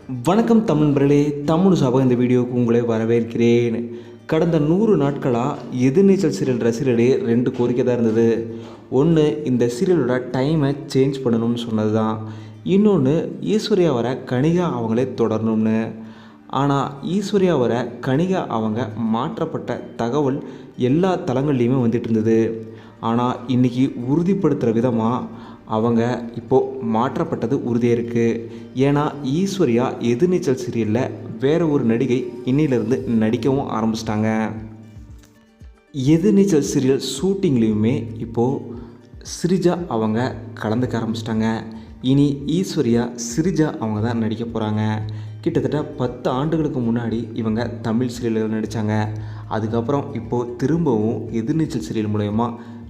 வணக்கம் தமிழ் நண்பர்களே, தமிழ் சபை இந்த வீடியோவுக்கு உங்களை வரவேற்கிறேன். கடந்த 100 நாட்களாக எதிர்நீச்சல் சீரியல் ரசிகர்களே 2 கோரிக்கை தான் இருந்தது. ஒன்று, இந்த சீரியலோட டைமை சேஞ்ச் பண்ணணும்னு சொன்னது தான். இன்னொன்று, ஈஸ்வர்யா வர கனிகா அவங்களே தொடரணும்னு. ஆனால் ஈஸ்வர்யா வர கனிகா அவங்க மாற்றப்பட்ட தகவல் எல்லா தளங்கள்லேயுமே வந்துட்டு இருந்தது. ஆனால் இன்றைக்கி உறுதிப்படுத்துகிற விதமாக அவங்க இப்போது மாற்றப்பட்டது உறுதியாக இருக்குது. ஏன்னா ஈஸ்வர்யா எதிர்நீச்சல் சீரியலில் வேறு ஒரு நடிகை இன்னிலிருந்து நடிக்கவும் ஆரம்பிச்சிட்டாங்க. எதிர்நீச்சல் சீரியல் ஷூட்டிங்லேயுமே இப்போது சிரிஜா அவங்க கலந்துக்க ஆரம்பிச்சிட்டாங்க. இனி ஈஸ்வர்யா சிரிஜா அவங்க தான் நடிக்க போகிறாங்க. கிட்டத்தட்ட 10 ஆண்டுகளுக்கு முன்னாடி இவங்க தமிழ் சீரியலில் நடித்தாங்க. அதுக்கப்புறம் இப்போது திரும்பவும் எதிர்நீச்சல் சீரியல் மூலயமா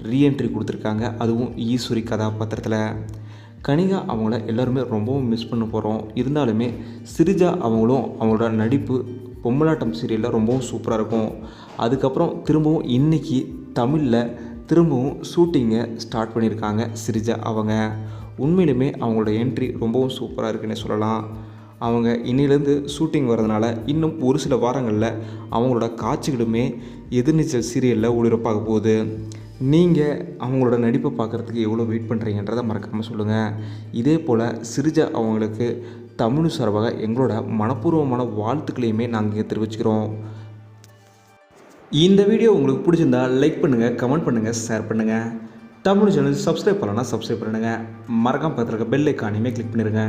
ரீஎன்ட்ரி கொடுத்துருக்காங்க, அதுவும் ஈஸ்வரி கதாபாத்திரத்தில். கனிகா அவங்கள எல்லாருமே ரொம்பவும் மிஸ் பண்ண போகிறோம். இருந்தாலுமே சிரிஜா அவங்களும் அவங்களோட நடிப்பு பொம்மலாட்டம் சீரியலில் ரொம்பவும் சூப்பராக இருக்கும். அதுக்கப்புறம் திரும்பவும் இன்றைக்கி தமிழில் திரும்பவும் ஷூட்டிங்கை ஸ்டார்ட் பண்ணியிருக்காங்க சிரிஜா அவங்க. உண்மையிலுமே அவங்களோட என்ட்ரி ரொம்பவும் சூப்பராக இருக்குன்னு சொல்லலாம். அவங்க இன்னிலேருந்து ஷூட்டிங் வரதுனால இன்னும் ஒரு சில வாரங்களில் அவங்களோட காட்சிகளுமே எதிர்நீச்சல் சீரியலில் ஒளிபரப்பாக போகுது. நீங்கள் அவங்களோட நடிப்பை பார்க்குறதுக்கு எவ்வளோ வெயிட் பண்ணுறீங்கன்றதை மறக்காமல் சொல்லுங்கள். இதே போல் சிரிஜா அவங்களுக்கு தமிழ் சார்பாக எங்களோட மனப்பூர்வமான வாழ்த்துக்களையுமே நாங்கள் தெரிவிச்சுக்கிறோம். இந்த வீடியோ உங்களுக்கு பிடிச்சிருந்தால் லைக் பண்ணுங்கள், கமெண்ட் பண்ணுங்கள், ஷேர் பண்ணுங்கள். தமிழ் சேனல் சப்ஸ்கிரைப் பண்ணலன்னா சப்ஸ்கிரைப் பண்ணுங்கள். மறக்காம பக்கத்தில் இருக்க பெல் ஐக்கானையுமே கிளிக் பண்ணிடுங்க.